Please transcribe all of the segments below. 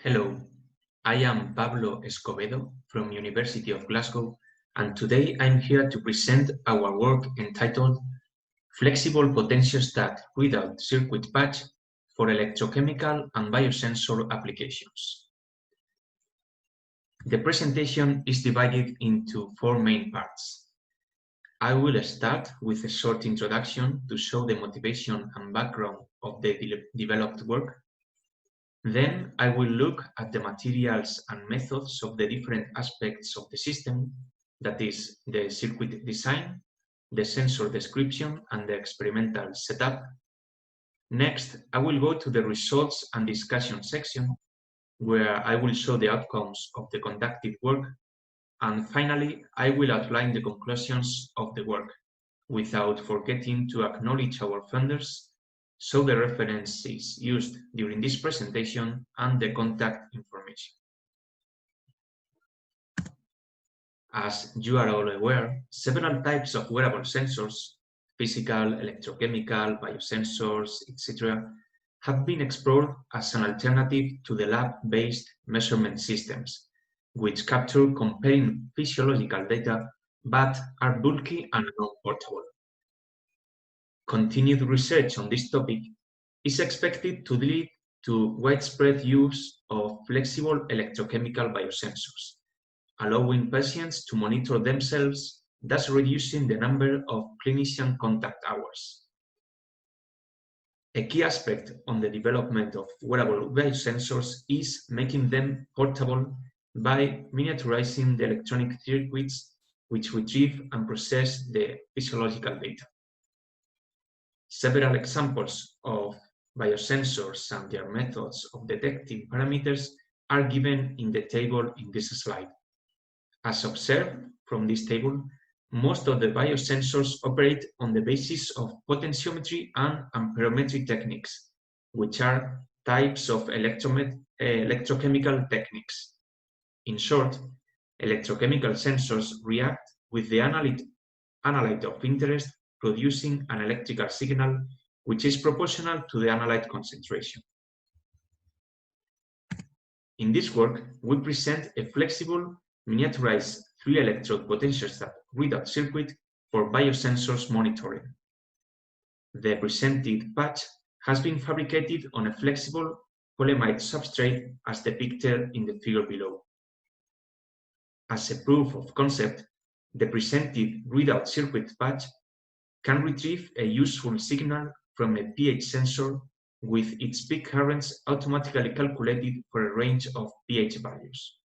Hello, I am Pablo Escobedo from University of Glasgow, and today I'm here to present our work entitled Flexible Potentiostat Readout Circuit Patch for Electrochemical and Biosensor Applications. The presentation is divided into four main parts. I will start with a short introduction to show the motivation and background of the developed work. Then I will look at the materials and methods of the different aspects of the system, that is, the circuit design, the sensor description, and the experimental setup. Next, I will go to the results and discussion section, where I will show the outcomes of the conducted work. And finally, I will outline the conclusions of the work, without forgetting to acknowledge our funders, show the references used during this presentation, and the contact information. As you are all aware, several types of wearable sensors, physical, electrochemical, biosensors, etc., have been explored as an alternative to the lab-based measurement systems, which capture comparing physiological data but are bulky and non-portable. Continued research on this topic is expected to lead to widespread use of flexible electrochemical biosensors, allowing patients to monitor themselves, thus reducing the number of clinician contact hours. A key aspect on the development of wearable biosensors is making them portable by miniaturizing the electronic circuits which retrieve and process the physiological data. Several examples of biosensors and their methods of detecting parameters are given in the table in this slide. As observed from this table, most of the biosensors operate on the basis of potentiometry and amperometry techniques, which are types of electrochemical techniques. In short, electrochemical sensors react with the analyte of interest, producing an electrical signal which is proportional to the analyte concentration. In this work, we present a flexible, miniaturized 3-electrode potentiostat readout circuit for biosensors monitoring. The presented patch has been fabricated on a flexible polyamide substrate as depicted in the figure below. As a proof of concept, the presented readout circuit patch can retrieve a useful signal from a pH sensor with its peak currents automatically calculated for a range of pH values.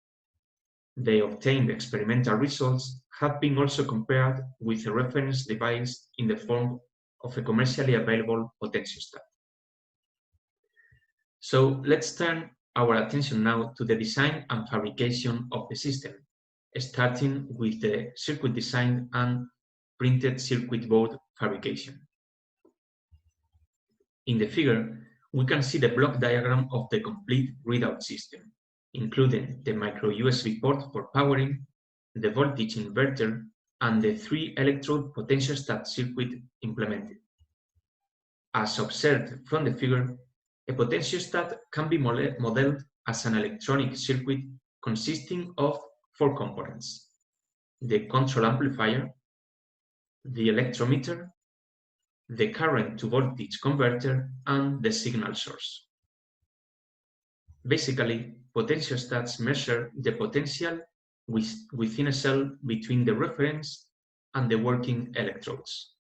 The obtained experimental results have been also compared with a reference device in the form of a commercially available potentiostat. So let's turn our attention now to the design and fabrication of the system, starting with the circuit design and printed circuit board fabrication. In the figure, we can see the block diagram of the complete readout system, including the micro USB port for powering, the voltage inverter, and the 3-electrode potentiostat circuit implemented. As observed from the figure, a potentiostat can be modeled as an electronic circuit consisting of 4 components: the control amplifier, the electrometer, the current to voltage converter, and the signal source. Basically, potentiostats measure the potential within a cell between the reference and the working electrodes.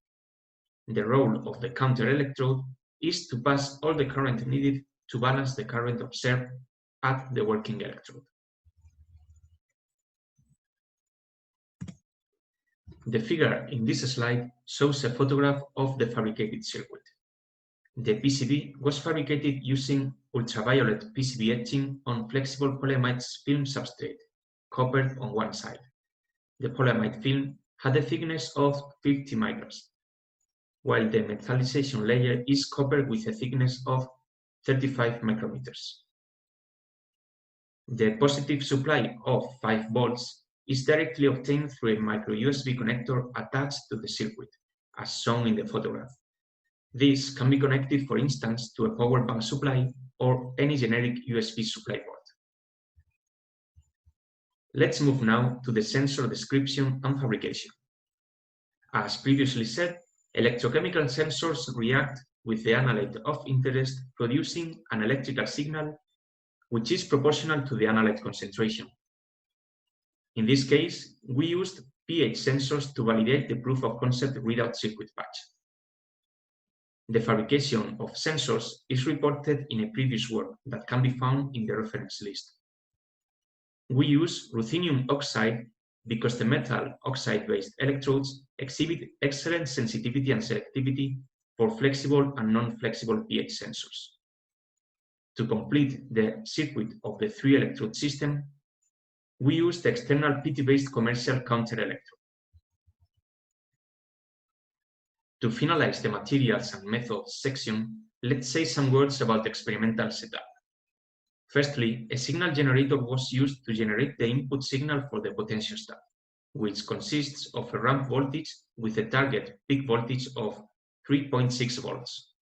The role of the counter electrode is to pass all the current needed to balance the current observed at the working electrode. The figure in this slide shows a photograph of the fabricated circuit. The PCB was fabricated using ultraviolet PCB etching on flexible polyamide film substrate, copper on one side. The polyamide film had a thickness of 50 microns, while the metallization layer is copper with a thickness of 35 micrometers. The positive supply of 5 volts is directly obtained through a micro USB connector attached to the circuit, as shown in the photograph. This can be connected, for instance, to a power bank supply or any generic USB supply port. Let's move now to the sensor description and fabrication. As previously said, electrochemical sensors react with the analyte of interest, producing an electrical signal which is proportional to the analyte concentration. In this case, we used pH sensors to validate the proof of concept readout circuit patch. The fabrication of sensors is reported in a previous work that can be found in the reference list. We use ruthenium oxide because the metal oxide-based electrodes exhibit excellent sensitivity and selectivity for flexible and non-flexible pH sensors. To complete the circuit of the 3-electrode system, we use the external PT-based commercial counter-electrode. To finalize the materials and methods section, let's say some words about the experimental setup. Firstly, a signal generator was used to generate the input signal for the potentiostat, which consists of a ramp voltage with a target peak voltage of 3.6 volts.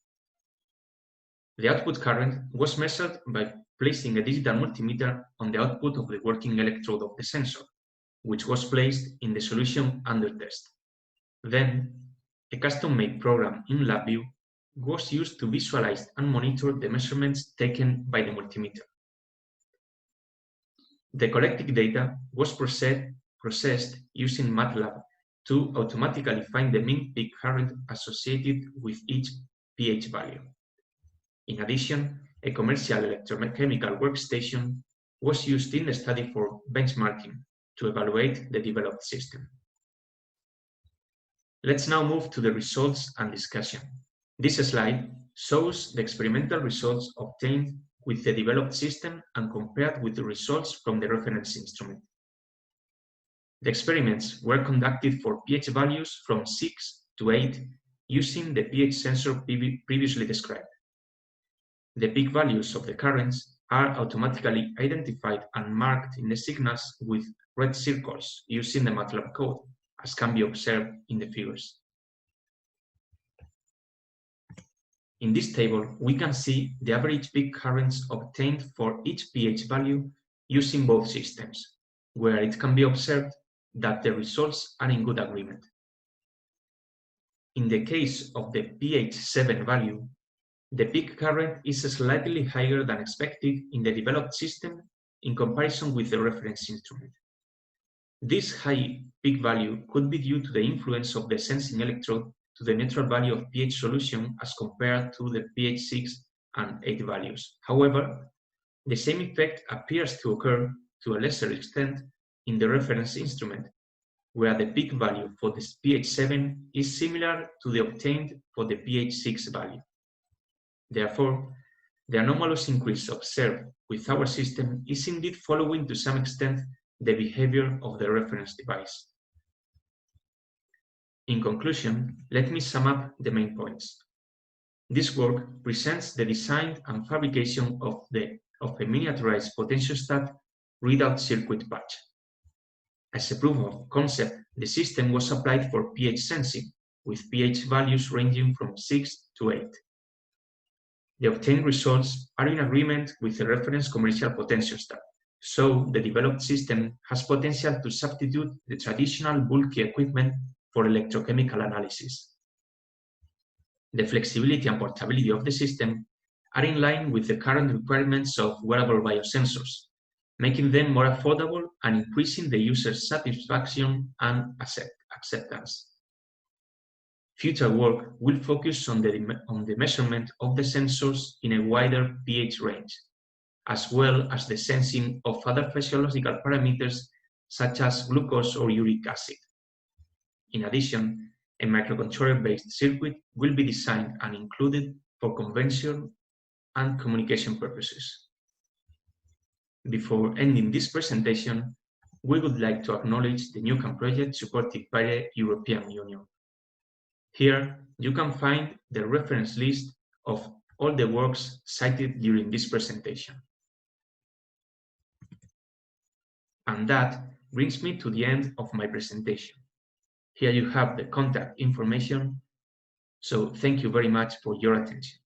The output current was measured by placing a digital multimeter on the output of the working electrode of the sensor, which was placed in the solution under test. Then, a custom-made program in LabVIEW was used to visualize and monitor the measurements taken by the multimeter. The collected data was processed using MATLAB to automatically find the mean peak current associated with each pH value. In addition, a commercial electrochemical workstation was used in the study for benchmarking to evaluate the developed system. Let's now move to the results and discussion. This slide shows the experimental results obtained with the developed system and compared with the results from the reference instrument. The experiments were conducted for pH values from 6 to 8 using the pH sensor previously described. The peak values of the currents are automatically identified and marked in the signals with red circles using the MATLAB code, as can be observed in the figures. In this table, we can see the average peak currents obtained for each pH value using both systems, where it can be observed that the results are in good agreement. In the case of the pH 7 value, the peak current is slightly higher than expected in the developed system in comparison with the reference instrument. This high peak value could be due to the influence of the sensing electrode to the neutral value of pH solution as compared to the pH 6 and 8 values. However, the same effect appears to occur to a lesser extent in the reference instrument, where the peak value for the pH 7 is similar to the obtained for the pH 6 value. Therefore, the anomalous increase observed with our system is indeed following to some extent the behavior of the reference device. In conclusion, let me sum up the main points. This work presents the design and fabrication of a miniaturized potentiostat readout circuit patch. As a proof of concept, the system was applied for pH sensing, with pH values ranging from 6 to 8. The obtained results are in agreement with the reference commercial potentiostat, so the developed system has potential to substitute the traditional bulky equipment for electrochemical analysis. The flexibility and portability of the system are in line with the current requirements of wearable biosensors, making them more affordable and increasing the user's satisfaction and acceptance. Future work will focus on the measurement of the sensors in a wider pH range, as well as the sensing of other physiological parameters such as glucose or uric acid. In addition, a microcontroller-based circuit will be designed and included for convention and communication purposes. Before ending this presentation, we would like to acknowledge the NewCam project supported by the European Union. Here, you can find the reference list of all the works cited during this presentation. And that brings me to the end of my presentation. Here you have the contact information, so thank you very much for your attention.